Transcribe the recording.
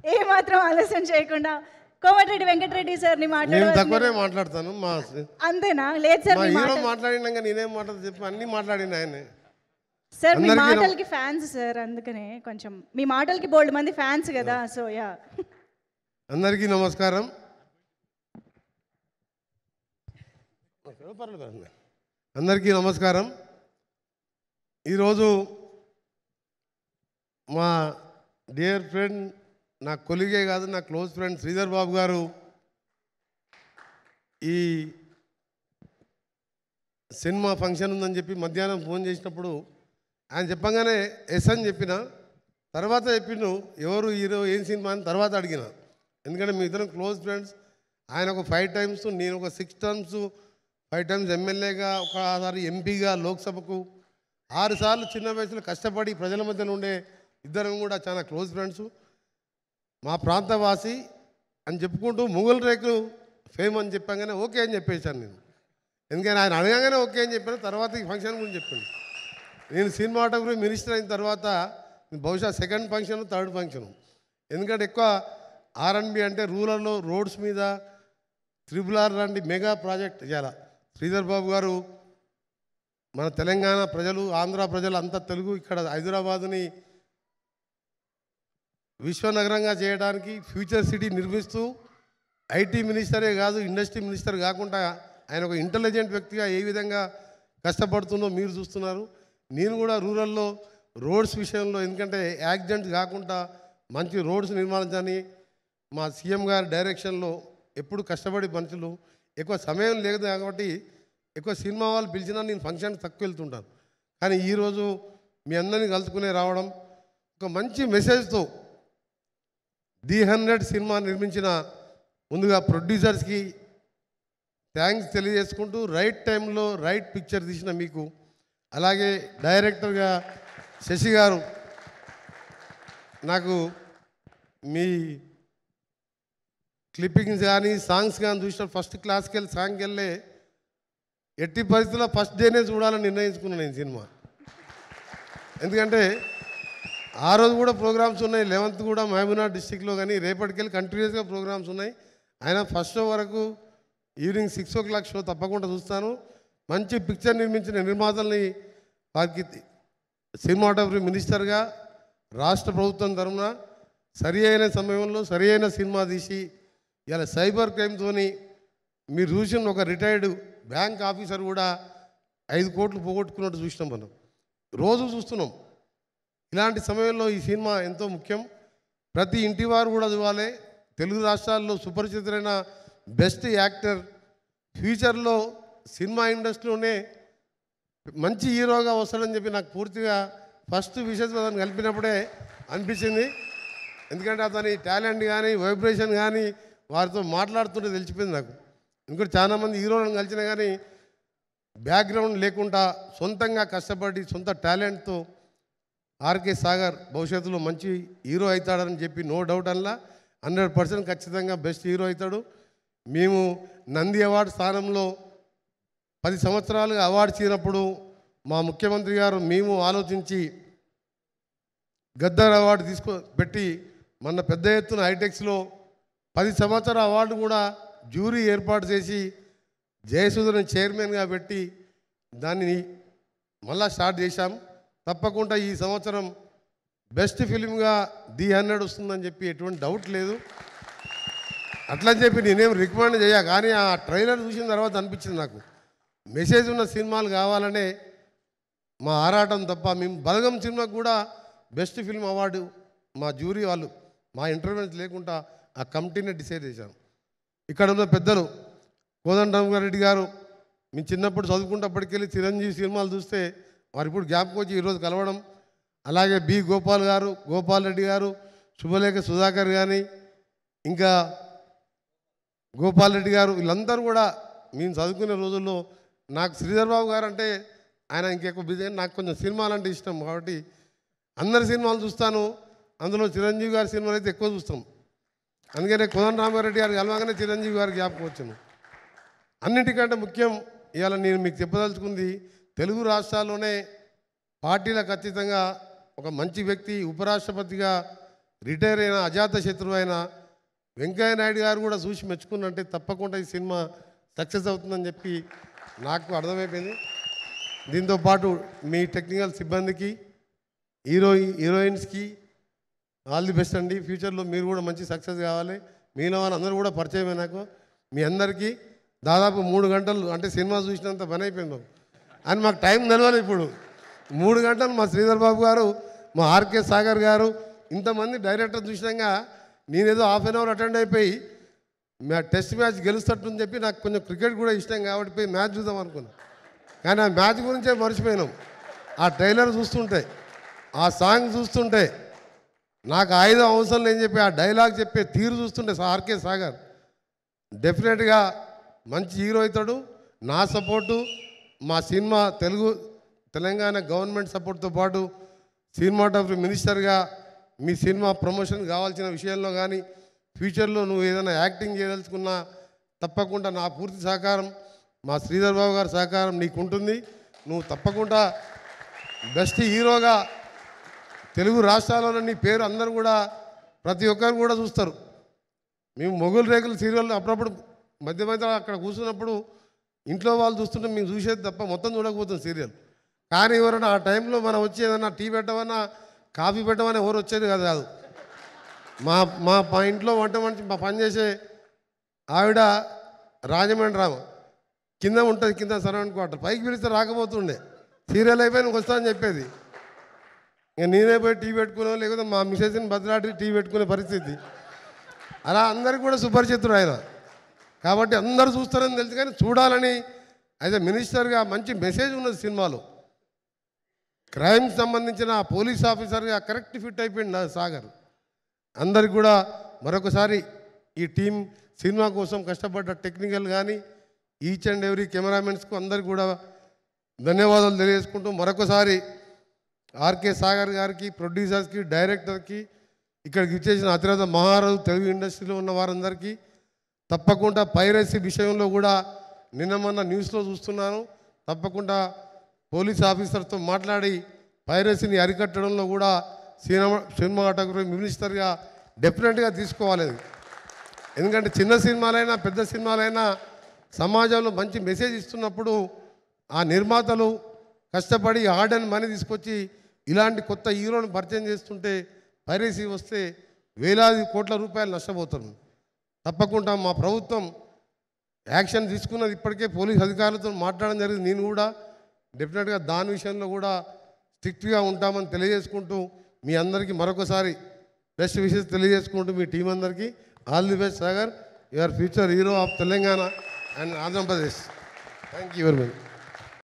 ఏ మాత్రం ఆలస్యం చేయకుండా కోమటిరెడ్డి వెంకటరెడ్డి సార్ని మాట్లాడతాను. అంతేనా? లేదు సార్, మాట్లాడినాక నేనేం మాట్లాడదు చెప్పి అన్ని మాట్లాడిన ఆయన సార్. మీ మాటలకి ఫ్యాన్స్ సార్, అందుకనే కొంచెం మీ మాటలకి బోల్డ్ మంది ఫ్యాన్స్ కదా. సో యా, అందరికీ నమస్కారం. అందరికీ నమస్కారం. ఈరోజు మా డియర్ ఫ్రెండ్, నా కొలిగే కాదు, నా క్లోజ్ ఫ్రెండ్ శ్రీధర్ బాబు గారు ఈ సినిమా ఫంక్షన్ ఉందని చెప్పి మధ్యాహ్నం ఫోన్ చేసినప్పుడు ఆయన చెప్పగానే ఎస్ అని చెప్పిన. తర్వాత చెప్పిండు ఎవరు హీరో ఏం సినిమా అని తర్వాత అడిగిన. ఎందుకంటే మీ ఇద్దరం క్లోజ్ ఫ్రెండ్స్. ఆయన ఒక 5 times, నేను ఒక 6 times, 5 times ఎమ్మెల్యేగా, ఒకసారి ఎంపీగా లోక్సభకు, 6 సార్లు చిన్న వయసులో కష్టపడి ప్రజల మధ్యలో ఉండే ఇద్దరం కూడా చాలా క్లోజ్ ఫ్రెండ్స్. మా ప్రాంతవాసి అని చెప్పుకుంటూ ముగుల్ రేకులు ఫేమ్ అని చెప్పగానే ఓకే అని చెప్పేశాను నేను. ఎందుకంటే ఆయన అడగగానే ఓకే అని చెప్పాను. తర్వాత ఈ ఫంక్షన్ గురించి చెప్పాను. నేను సినిమాటోగ్రఫీ మినిస్టర్ అయిన తర్వాత బహుశా 2nd ఫంక్షన్ 3rd ఫంక్షన్. ఎందుకంటే ఎక్కువ R&B అంటే రూరల్లో రోడ్స్ మీద RRR లాంటి మెగా ప్రాజెక్ట్ చేయాలి. శ్రీధర్ బాబు గారు మన తెలంగాణ ప్రజలు, ఆంధ్ర ప్రజలు అంతా తెలుగు, ఇక్కడ హైదరాబాదుని విశ్వనగరంగా చేయడానికి ఫ్యూచర్ సిటీ నిర్మిస్తూ ఐటీ మినిస్టరే కాదు, ఇండస్ట్రీ మినిస్టర్ కాకుండా ఆయన ఒక ఇంటెలిజెంట్ వ్యక్తిగా ఏ విధంగా కష్టపడుతుందో మీరు చూస్తున్నారు. నేను కూడా రూరల్లో రోడ్స్ విషయంలో, ఎందుకంటే యాక్సిడెంట్స్ కాకుండా మంచి రోడ్స్ నిర్మాణించని మా సీఎం గారి డైరెక్షన్లో ఎప్పుడు కష్టపడి మనుషులు, ఎక్కువ సమయం లేదు కాబట్టి ఎక్కువ సినిమా వాళ్ళు పిలిచినా నేను ఫంక్షన్ తక్కువ వెళ్తుంటాను. కానీ ఈరోజు మీ అందరినీ కలుసుకునే రావడం, ఒక మంచి మెసేజ్తో ది 100 సినిమా నిర్మించిన ముందుగా ప్రొడ్యూసర్స్కి థ్యాంక్స్ తెలియజేసుకుంటూ, రైట్ టైంలో రైట్ పిక్చర్ తీసిన మీకు, అలాగే డైరెక్టర్గా శశి గారు, నాకు మీ క్లిప్పింగ్స్ కానీ సాంగ్స్ కానీ చూసిన ఫస్ట్ క్లాస్కి వెళ్ళి సాంగ్కి వెళ్ళే ఎట్టి పరిస్థితుల్లో ఫస్ట్ డేనే చూడాలని నిర్ణయించుకున్నాను నేను సినిమా. ఎందుకంటే ఆ రోజు కూడా ప్రోగ్రామ్స్ ఉన్నాయి, 11th కూడా మహబూబ్నగర్ డిస్టిక్లో, కానీ రేపటికెళ్ళి కంటిన్యూస్గా ప్రోగ్రామ్స్ ఉన్నాయి. అయినా ఫస్ట్ షో వరకు ఈవినింగ్ 6 o'clock షో తప్పకుండా చూస్తాను. మంచి పిక్చర్ నిర్మించిన నిర్మాతల్ని, వారికి సినిమాటోగ్రఫీ మినిస్టర్గా రాష్ట్ర ప్రభుత్వం తరఫున సరి అయిన సమయంలో సరి అయిన సినిమా తీసి, ఇలా సైబర్ క్రైమ్తోని మీరు చూసిన ఒక రిటైర్డ్ బ్యాంక్ ఆఫీసర్ కూడా 5 కోట్లు పోగొట్టుకున్నట్టు చూసినాం. మనం రోజు చూస్తున్నాం. ఇలాంటి సమయంలో ఈ సినిమా ఎంతో ముఖ్యం. ప్రతి ఇంటి వారు కూడా చూడాలి. తెలుగు రాష్ట్రాల్లో సుపరిచితులైన బెస్ట్ యాక్టర్, ఫ్యూచర్లో సినిమా ఇండస్ట్రీలోనే మంచి హీరోగా వస్తాడని చెప్పి నాకు పూర్తిగా ఫస్ట్ విషయం అతను కలిపినప్పుడే అనిపించింది. ఎందుకంటే అతని టాలెంట్ కానీ వైబ్రేషన్ కానీ వారితో మాట్లాడుతుంటే తెలిసిపోయింది నాకు. ఇంకోటి చాలామంది హీరోలను కలిసినా కానీ బ్యాక్గ్రౌండ్ లేకుండా సొంతంగా కష్టపడి సొంత టాలెంట్తో ఆర్కే సాగర్ భవిష్యత్తులో మంచి హీరో అవుతాడని చెప్పి నో డౌట్ అలా 100% ఖచ్చితంగా బెస్ట్ హీరో అవుతాడు. మేము నంది అవార్డు స్థానంలో 10 సంవత్సరాలుగా అవార్డు ఇచ్చినప్పుడు మా ముఖ్యమంత్రి గారు మేము ఆలోచించి గద్దర్ అవార్డు పెట్టి మొన్న పెద్ద ఎత్తున హైటెక్స్లో 10 సంవత్సరాల అవార్డు కూడా జ్యూరీ ఏర్పాటు చేసి జయసుధని చైర్మన్గా పెట్టి దాన్ని మళ్ళా స్టార్ట్ చేశాం. తప్పకుండా ఈ సంవత్సరం బెస్ట్ ఫిలింగా ది 100 వస్తుందని చెప్పి ఎటువంటి డౌట్ లేదు. అట్లని చెప్పి నేనేం రికమెండ్ చేయ, కానీ ఆ ట్రైలర్ చూసిన తర్వాత అనిపించింది నాకు మెసేజ్ ఉన్న సినిమాలు కావాలనే మా ఆరాటం తప్ప. మేము బలగం సినిమాకు కూడా బెస్ట్ ఫిల్మ్ అవార్డు మా జ్యూరీ వాళ్ళు మా ఇంటర్వ్యూస్ లేకుండా ఆ కమిటీనే డిసైడ్ చేశాను. ఇక్కడ ఉన్న పెద్దలు కోదండరామారెడ్డి గారు, మేము చిన్నప్పుడు చదువుకుంటప్పటికెళ్ళి చిరంజీవి సినిమాలు చూస్తే వారు ఇప్పుడు జ్ఞాపకం వచ్చి ఈరోజు కలవడం, అలాగే బి గోపాల్ గారు, గోపాల్ రెడ్డి గారు, శుభలేఖ సుధాకర్ కానీ, ఇంకా గోపాల్ రెడ్డి గారు, వీళ్ళందరూ కూడా మేము చదువుకునే రోజుల్లో నాకు శ్రీధర్ బాబు గారు అంటే ఆయన ఇంకెక్కువ బిజీ, నాకు కొంచెం సినిమాలు అంటే ఇష్టం కాబట్టి అందరి సినిమాలు చూస్తాను. అందులో చిరంజీవి గారి సినిమాలు అయితే ఎక్కువ చూస్తాం. అందుకనే కోదండరామారెడ్డి గారు కలవగానే చిరంజీవి గారికి జ్ఞాపకం వచ్చాను. అన్నిటికంటే ముఖ్యం ఇవాళ నేను మీకు చెప్పదలుచుకుంది, తెలుగు రాష్ట్రాల్లోనే పార్టీలకు అతీతంగా ఒక మంచి వ్యక్తి ఉపరాష్ట్రపతిగా రిటైర్ అయిన అజాత శత్రువు అయిన వెంకయ్య నాయుడు గారు కూడా చూసి మెచ్చుకున్నంటే తప్పకుండా ఈ సినిమా సక్సెస్ అవుతుందని చెప్పి నాకు అర్థమైపోయింది. దీంతోపాటు మీ టెక్నికల్ సిబ్బందికి హీరోయిన్స్కి ఆల్ ది బెస్ట్ అండి. ఫ్యూచర్లో మీరు కూడా మంచి సక్సెస్ కావాలి. మీలో వాళ్ళందరూ కూడా పరిచయమే నాకు. మీ అందరికీ దాదాపు 3 గంటలు అంటే సినిమా చూసినంత పని అయిపోయింది మాకు. అని మాకు టైం నిలవాలి. ఇప్పుడు 3 గంటలు మా శ్రీధర్ బాబు గారు, మా ఆర్కే సాగర్ గారు, ఇంతమంది డైరెక్టర్ చూసినాక నేనేదో హాఫ్ అన్ అవర్ అటెండ్ అయిపోయి టెస్ట్ మ్యాచ్ గెలుస్తట్టు చెప్పి నాకు కొంచెం క్రికెట్ కూడా ఇష్టం కాబట్టి పోయి మ్యాచ్ చూద్దాం అనుకున్నాను. కానీ ఆ మ్యాచ్ గురించే మర్చిపోయినాం. ఆ ట్రైలర్ చూస్తుంటే, ఆ సాంగ్ చూస్తుంటే, నాకు ఆయుధం అవసరం లేని చెప్పి ఆ డైలాగ్ చెప్పే తీరు చూస్తుంటే ఆర్కే సాగర్ డెఫినెట్గా మంచి హీరో అవుతాడు. నా సపోర్టు, మా సినిమా తెలంగాణ గవర్నమెంట్ సపోర్ట్తో పాటు సినిమాటోగ్రఫీ మినిస్టర్గా మీ సినిమా ప్రమోషన్ కావాల్సిన విషయంలో కానీ ఫ్యూచర్లో నువ్వు ఏదైనా యాక్టింగ్ చేయదలుచుకున్నా తప్పకుండా నా పూర్తి సహకారం, మా శ్రీధర్ బాబు గారి సహకారం నీకు ఉంటుంది. నువ్వు తప్పకుండా బెస్ట్ హీరోగా తెలుగు రాష్ట్రాలలో నీ పేరు అందరూ కూడా ప్రతి ఒక్కరు కూడా చూస్తారు. మేము మొగులు రేకులు సీరియల్ అప్పుడప్పుడు మధ్య మధ్యలో అక్కడ కూర్చున్నప్పుడు ఇంట్లో వాళ్ళు చూస్తుంటే మేము చూసేది తప్ప మొత్తం చూడకపోతాం సీరియల్. కానీ ఎవరైనా ఆ టైంలో మనం వచ్చి ఏదన్నా టీ పెట్టమన్నా కాఫీ పెట్టమని ఎవరు వచ్చేది కాదు. మా ఇంట్లో వంట మనిషి మా పనిచేసే ఆవిడ రాజమండ్రి రామ కింద ఉంటుంది, కింద సరౌండ్ క్వార్టర్, పైకి పిలిస్తే రాకపోతుండే. సీరియల్ అయిపోయి నువ్వు వస్తా అని చెప్పేది. ఇక నేనే పోయి టీ పెట్టుకున్నావు, లేకపోతే మా మిసెస్ని బదిలాడి టీ పెట్టుకునే పరిస్థితి. అలా అందరికీ కూడా సుపరిచితుడు ఆయన. కాబట్టి అందరూ చూస్తారని తెలుసు, కానీ చూడాలని యాజ్ ఎ మినిస్టర్గా మంచి మెసేజ్ ఉన్నది సినిమాలో. క్రైమ్కి సంబంధించిన పోలీస్ ఆఫీసర్గా కరెక్ట్ ఫిట్ అయిపోయింది నా సాగర్. అందరికి కూడా మరొకసారి ఈ టీం సినిమా కోసం కష్టపడ్డ టెక్నికల్ కానీ ఈచ్ అండ్ ఎవ్రీ కెమెరామెన్స్కు అందరికి కూడా ధన్యవాదాలు తెలియజేసుకుంటూ మరొకసారి ఆర్కే సాగర్ గారికి, ప్రొడ్యూసర్స్కి, డైరెక్టర్కి, ఇక్కడికి ఇచ్చేసిన అతిరథ మహారాజు తెలుగు ఇండస్ట్రీలో ఉన్న వారందరికీ, తప్పకుండా పైరసీ విషయంలో కూడా నిన్న మొన్న న్యూస్లో చూస్తున్నాను, తప్పకుండా పోలీస్ ఆఫీసర్తో మాట్లాడి పైరసీని అరికట్టడంలో కూడా సినిమాటోగ్రఫీ మినిస్టర్గా డెఫినెట్గా తీసుకోవాలి. ఎందుకంటే చిన్న సినిమాలైనా పెద్ద సినిమాలైనా సమాజంలో మంచి మెసేజ్ ఇస్తున్నప్పుడు ఆ నిర్మాతలు కష్టపడి హార్డ్ అండ్ మనీ తీసుకొచ్చి ఇలాంటి కొత్త హీరోని పరిచయం చేస్తుంటే పైరసీ వస్తే వేలాది కోట్ల రూపాయలు నష్టపోతారు. తప్పకుండా మా ప్రభుత్వం యాక్షన్ తీసుకున్నది. ఇప్పటికే పోలీస్ అధికారులతో మాట్లాడడం జరిగింది. నేను కూడా డెఫినెట్గా దాని విషయంలో కూడా స్ట్రిక్ట్గా ఉంటామని తెలియజేసుకుంటూ మీ అందరికీ మరొకసారి బెస్ట్ విషెస్ తెలియజేసుకుంటూ మీ టీం అందరికీ all the best Sagar. Your future hero of Telangana and Andhra Pradesh. Thank you very much.